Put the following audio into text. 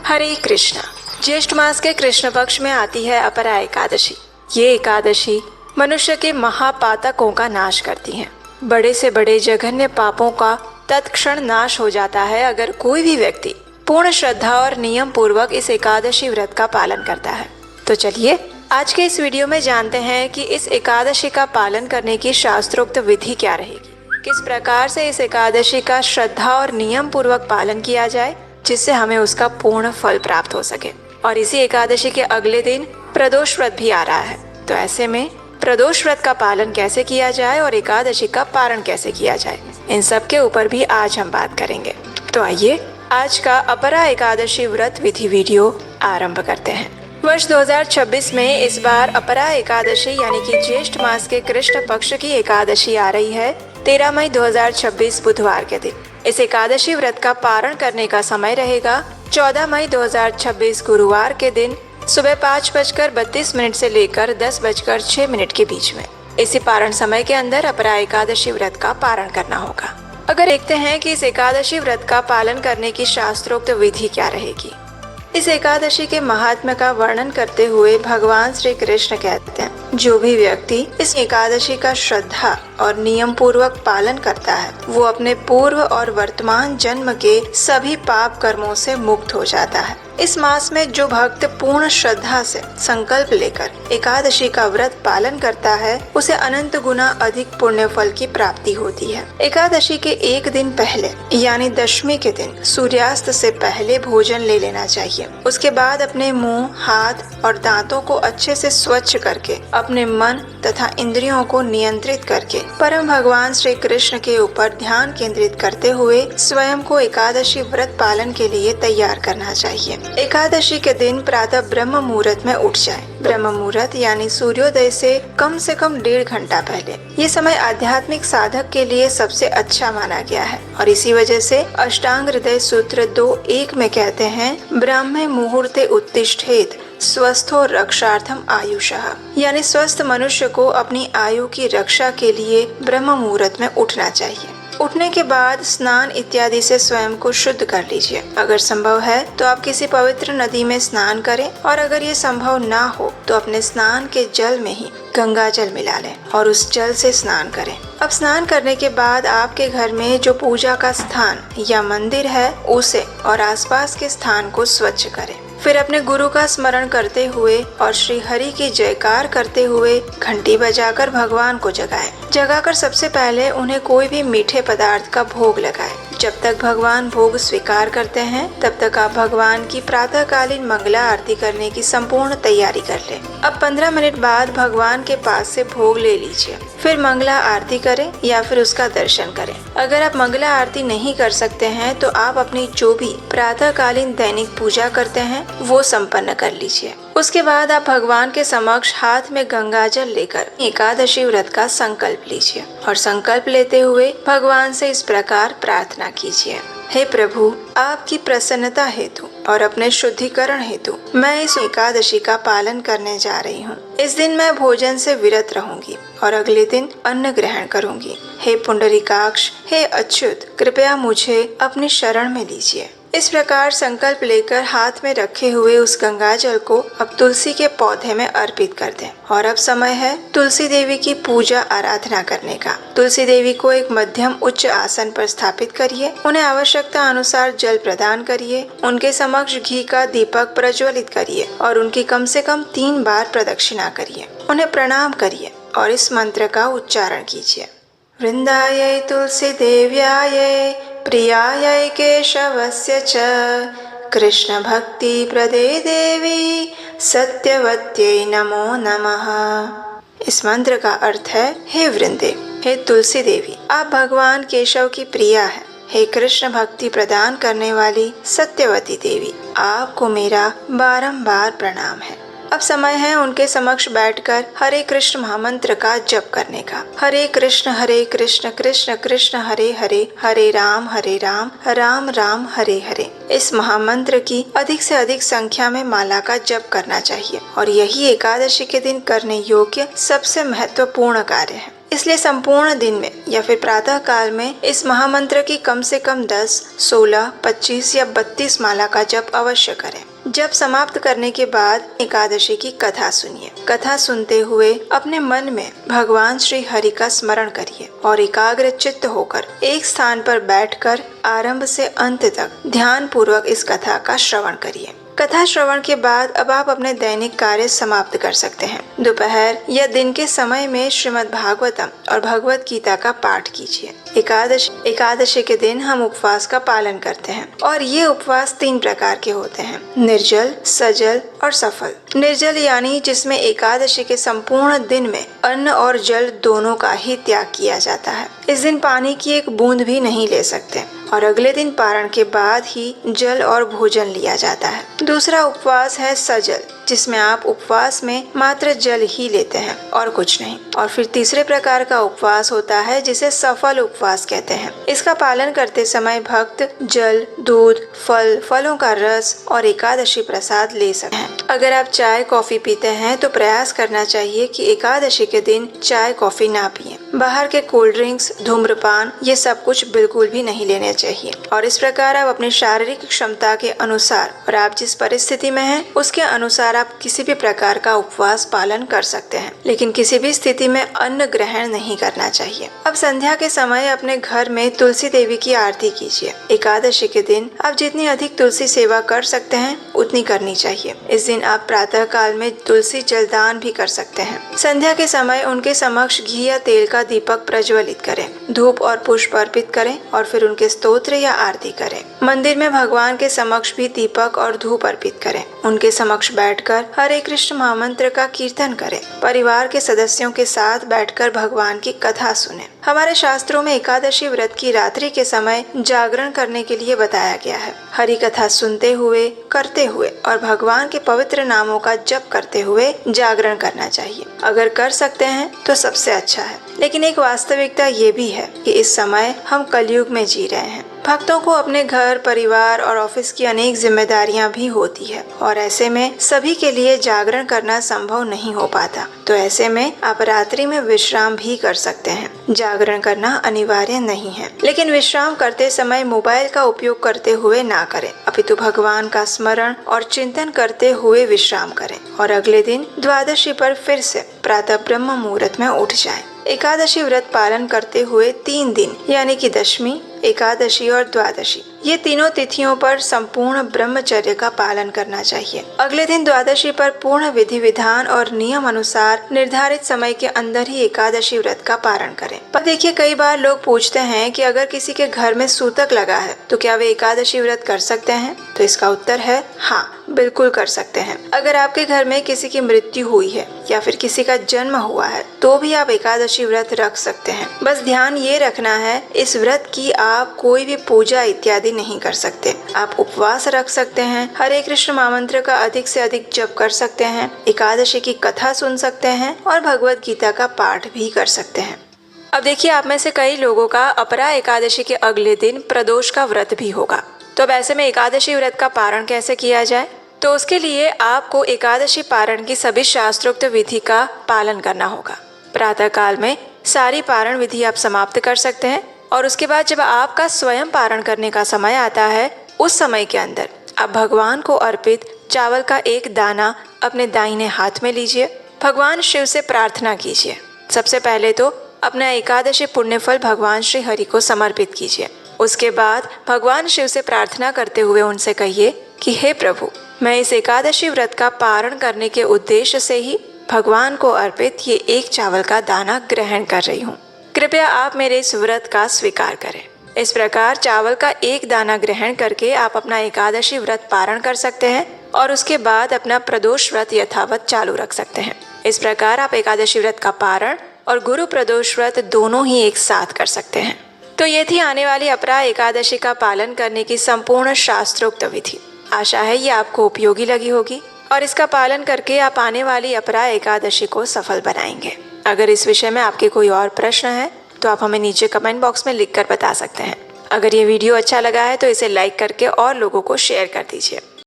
हरे कृष्णा। ज्येष्ठ मास के कृष्ण पक्ष में आती है अपरा एकादशी। ये एकादशी मनुष्य के महापातकों का नाश करती है। बड़े से बड़े जघन्य पापों का तत्क्षण नाश हो जाता है अगर कोई भी व्यक्ति पूर्ण श्रद्धा और नियम पूर्वक इस एकादशी व्रत का पालन करता है। तो चलिए आज के इस वीडियो में जानते हैं कि इस एकादशी का पालन करने की शास्त्रोक्त विधि क्या रहेगी, किस प्रकार से इस एकादशी का श्रद्धा और नियम पूर्वक पालन किया जाए जिससे हमें उसका पूर्ण फल प्राप्त हो सके। और इसी एकादशी के अगले दिन प्रदोष व्रत भी आ रहा है, तो ऐसे में प्रदोष व्रत का पालन कैसे किया जाए और एकादशी का पारण कैसे किया जाए, इन सब के ऊपर भी आज हम बात करेंगे। तो आइए आज का अपरा एकादशी व्रत विधि वीडियो आरंभ करते हैं। वर्ष 2026 में इस बार अपरा एकादशी यानी कि ज्येष्ठ मास के कृष्ण पक्ष की एकादशी आ रही है 13 मई 2026 बुधवार के दिन। इस एकादशी व्रत का पारण करने का समय रहेगा 14 मई 2026 गुरुवार के दिन सुबह 5:32 से लेकर 10:06 के बीच में। इसी पारण समय के अंदर अपरा एकादशी व्रत का पारण करना होगा। अगर देखते हैं कि इस एकादशी व्रत का पालन करने की शास्त्रोक्त विधि क्या रहेगी। इस एकादशी के महात्म्य का वर्णन करते हुए भगवान श्री कृष्ण कहते हैं, जो भी व्यक्ति इस एकादशी का श्रद्धा और नियम पूर्वक पालन करता है वो अपने पूर्व और वर्तमान जन्म के सभी पाप कर्मों से मुक्त हो जाता है। इस मास में जो भक्त पूर्ण श्रद्धा से संकल्प लेकर एकादशी का व्रत पालन करता है उसे अनंत गुना अधिक पुण्य फल की प्राप्ति होती है। एकादशी के एक दिन पहले यानी दशमी के दिन सूर्यास्त से पहले भोजन ले लेना चाहिए। उसके बाद अपने मुंह, हाथ और दांतों को अच्छे से स्वच्छ करके अपने मन तथा इंद्रियों को नियंत्रित करके परम भगवान श्री कृष्ण के ऊपर ध्यान केंद्रित करते हुए स्वयं को एकादशी व्रत पालन के लिए तैयार करना चाहिए। एकादशी के दिन प्रातः ब्रह्म मुहूर्त में उठ जाए। ब्रह्म मुहूर्त यानी सूर्योदय से कम 1.5 घंटा पहले। ये समय आध्यात्मिक साधक के लिए सबसे अच्छा माना गया है और इसी वजह से अष्टांग हृदय सूत्र 2:1 में कहते हैं, ब्राह्मे मुहूर्ते उत्तिष्ठेत स्वस्थो रक्षार्थम आयुषः, यानी स्वस्थ मनुष्य को अपनी आयु की रक्षा के लिए ब्रह्म मुहूर्त में उठना चाहिए। उठने के बाद स्नान इत्यादि से स्वयं को शुद्ध कर लीजिए। अगर संभव है तो आप किसी पवित्र नदी में स्नान करें और अगर ये संभव ना हो तो अपने स्नान के जल में ही गंगा जल मिला लें और उस जल से स्नान करें। अब स्नान करने के बाद आपके घर में जो पूजा का स्थान या मंदिर है उसे और आसपास के स्थान को स्वच्छ करें। फिर अपने गुरु का स्मरण करते हुए और श्री हरि की जयकार करते हुए घंटी बजाकर भगवान को जगाकर सबसे पहले उन्हें कोई भी मीठे पदार्थ का भोग लगाएं। जब तक भगवान भोग स्वीकार करते हैं तब तक आप भगवान की प्रातःकालीन मंगला आरती करने की संपूर्ण तैयारी कर लें। अब 15 मिनट बाद भगवान के पास से भोग ले लीजिए। फिर मंगला आरती करें या फिर उसका दर्शन करें। अगर आप मंगला आरती नहीं कर सकते हैं तो आप अपनी जो भी प्रातःकालीन दैनिक पूजा करते हैं वो संपन्न कर लीजिए। उसके बाद आप भगवान के समक्ष हाथ में गंगा जल लेकर एकादशी व्रत का संकल्प लीजिए और संकल्प लेते हुए भगवान से इस प्रकार प्रार्थना कीजिए, हे प्रभु, आपकी प्रसन्नता हेतु और अपने शुद्धिकरण हेतु मैं इस एकादशी का पालन करने जा रही हूँ। इस दिन मैं भोजन से विरत रहूंगी और अगले दिन अन्न ग्रहण करूंगी। हे पुंडरीकाक्ष, हे अच्युत, कृपया मुझे अपनी शरण में लीजिए। इस प्रकार संकल्प लेकर हाथ में रखे हुए उस गंगा जल को अब तुलसी के पौधे में अर्पित कर दें। और अब समय है तुलसी देवी की पूजा आराधना करने का। तुलसी देवी को एक मध्यम उच्च आसन पर स्थापित करिए। उन्हें आवश्यकता अनुसार जल प्रदान करिए। उनके समक्ष घी का दीपक प्रज्वलित करिए और उनकी कम से कम 3 बार प्रदक्षिणा करिए। उन्हें प्रणाम करिए और इस मंत्र का उच्चारण कीजिए, वृंदायै तुलसी देव्यायै प्रियायै केशवस्य च कृष्ण भक्ति प्रदे देवी सत्यवत्यै नमो नमः। इस मंत्र का अर्थ है, हे वृंदे, हे तुलसी देवी, आप भगवान केशव की प्रिया है। हे कृष्ण भक्ति प्रदान करने वाली सत्यवती देवी, आपको मेरा बारंबार प्रणाम है। अब समय है उनके समक्ष बैठकर हरे कृष्ण महामंत्र का जप करने का। हरे कृष्ण कृष्ण कृष्ण हरे हरे, हरे राम राम राम हरे हरे। इस महामंत्र की अधिक से अधिक संख्या में माला का जप करना चाहिए और यही एकादशी के दिन करने योग्य सबसे महत्वपूर्ण कार्य है। इसलिए संपूर्ण दिन में या फिर प्रातः काल में इस महामंत्र की कम से कम 10, 16, 25 या 32 माला का जप अवश्य करें। जप समाप्त करने के बाद एकादशी की कथा सुनिए। कथा सुनते हुए अपने मन में भगवान श्री हरि का स्मरण करिए और एकाग्र चित्त होकर एक स्थान पर बैठकर आरंभ से अंत तक ध्यान पूर्वक इस कथा का श्रवण करिए। कथा श्रवण के बाद अब आप अपने दैनिक कार्य समाप्त कर सकते हैं। दोपहर या दिन के समय में श्रीमद् भागवतम और भगवत गीता का पाठ कीजिए। एकादशी के दिन हम उपवास का पालन करते हैं और ये उपवास 3 प्रकार के होते हैं: निर्जल, सजल और सफल। निर्जल यानी जिसमें एकादशी के संपूर्ण दिन में अन्न और जल दोनों का ही त्याग किया जाता है। इस दिन पानी की एक बूंद भी नहीं ले सकते और अगले दिन पारण के बाद ही जल और भोजन लिया जाता है। दूसरा उपवास है सजल, जिसमें आप उपवास में मात्र जल ही लेते हैं और कुछ नहीं। और फिर तीसरे प्रकार का उपवास होता है जिसे सफल उपवास कहते हैं। इसका पालन करते समय भक्त जल, दूध, फलों का रस और एकादशी प्रसाद ले सकते हैं। अगर आप चाय कॉफी पीते हैं तो प्रयास करना चाहिए कि एकादशी के दिन चाय कॉफी ना पिएं। बाहर के कोल्ड ड्रिंक्स, धूम्रपान ये सब कुछ बिल्कुल भी नहीं लेने चाहिए। और इस प्रकार आप अपनी शारीरिक क्षमता के अनुसार और आप जिस परिस्थिति में हैं उसके अनुसार आप किसी भी प्रकार का उपवास पालन कर सकते हैं, लेकिन किसी भी स्थिति में अन्न ग्रहण नहीं करना चाहिए। अब संध्या के समय अपने घर में तुलसी देवी की आरती कीजिए। एकादशी के दिन आप जितनी अधिक तुलसी सेवा कर सकते हैं उतनी करनी चाहिए। इस दिन आप प्रातः काल में तुलसी जलदान भी कर सकते हैं। संध्या के समय उनके समक्ष घी या तेल का दीपक प्रज्वलित करें, धूप और पुष्प अर्पित करें और फिर उनके स्तोत्र या आरती करें। मंदिर में भगवान के समक्ष भी दीपक और धूप अर्पित करें। उनके समक्ष बैठकर हरे कृष्ण महामंत्र का कीर्तन करें। परिवार के सदस्यों के साथ बैठकर भगवान की कथा सुनें। हमारे शास्त्रों में एकादशी व्रत की रात्रि के समय जागरण करने के लिए बताया गया है। हरि कथा सुनते हुए, करते हुए और भगवान के पवित्र नामों का जप करते हुए जागरण करना चाहिए। अगर कर सकते हैं तो सबसे अच्छा है, लेकिन एक वास्तविकता ये भी है कि इस समय हम कलयुग में जी रहे हैं। भक्तों को अपने घर, परिवार और ऑफिस की अनेक जिम्मेदारियां भी होती है और ऐसे में सभी के लिए जागरण करना संभव नहीं हो पाता। तो ऐसे में आप रात्रि में विश्राम भी कर सकते हैं। जागरण करना अनिवार्य नहीं है, लेकिन विश्राम करते समय मोबाइल का उपयोग करते हुए ना करें, अपितु भगवान का स्मरण और चिंतन करते हुए विश्राम करें और अगले दिन द्वादशी पर फिर से प्रातः ब्रह्म मुहूर्त में उठ जाएं। एकादशी व्रत पालन करते हुए 3 दिन यानी कि दशमी, एकादशी और द्वादशी ये तीनों तिथियों पर संपूर्ण ब्रह्मचर्य का पालन करना चाहिए। अगले दिन द्वादशी पर पूर्ण विधि विधान और नियम अनुसार निर्धारित समय के अंदर ही एकादशी व्रत का पारण करें। पर देखिए, कई बार लोग पूछते हैं कि अगर किसी के घर में सूतक लगा है तो क्या वे एकादशी व्रत कर सकते हैं? तो इसका उत्तर है हाँ, बिल्कुल कर सकते हैं। अगर आपके घर में किसी की मृत्यु हुई है या फिर किसी का जन्म हुआ है तो भी आप एकादशी व्रत रख सकते हैं। बस ध्यान ये रखना है, इस व्रत की आप कोई भी पूजा इत्यादि नहीं कर सकते। आप उपवास रख सकते हैं, हरे कृष्ण महामंत्र का अधिक से अधिक जप कर सकते हैं, एकादशी की कथा सुन सकते हैं और भगवत गीता का पाठ भी कर सकते हैं। अब देखिए, आप में से कई लोगों का अपरा एकादशी के अगले दिन प्रदोष का व्रत भी होगा। तो अब ऐसे में एकादशी व्रत का पारण कैसे किया जाए? तो उसके लिए आपको एकादशी पारण की सभी शास्त्रोक्त विधि का पालन करना होगा। प्रातः काल में सारी पारण विधि आप समाप्त कर सकते हैं और उसके बाद जब आपका स्वयं पारण करने का समय आता है, उस समय के अंदर आप भगवान को अर्पित चावल का एक दाना अपने दाहिने हाथ में लीजिए। भगवान शिव से प्रार्थना कीजिए। सबसे पहले तो अपना एकादशी पुण्यफल भगवान श्री हरि को समर्पित कीजिए। उसके बाद भगवान शिव से प्रार्थना करते हुए उनसे कहिए कि हे प्रभु, मैं इस एकादशी व्रत का पारण करने के उद्देश्य से ही भगवान को अर्पित ये एक चावल का दाना ग्रहण कर रही हूँ। कृपया आप मेरे इस व्रत का स्वीकार करें। इस प्रकार चावल का एक दाना ग्रहण करके आप अपना एकादशी व्रत पारण कर सकते हैं और उसके बाद अपना प्रदोष व्रत यथावत चालू रख सकते हैं। इस प्रकार आप एकादशी व्रत का पारण और गुरु प्रदोष व्रत दोनों ही एक साथ कर सकते हैं। तो ये थी आने वाली अपरा एकादशी का पालन करने की संपूर्ण शास्त्रोक्त विधि। आशा है ये आपको उपयोगी लगी होगी और इसका पालन करके आप आने वाली अपरा एकादशी को सफल बनाएंगे। अगर इस विषय में आपके कोई और प्रश्न है तो आप हमें नीचे कमेंट बॉक्स में लिखकर बता सकते हैं। अगर ये वीडियो अच्छा लगा है तो इसे लाइक करके और लोगों को शेयर कर दीजिए।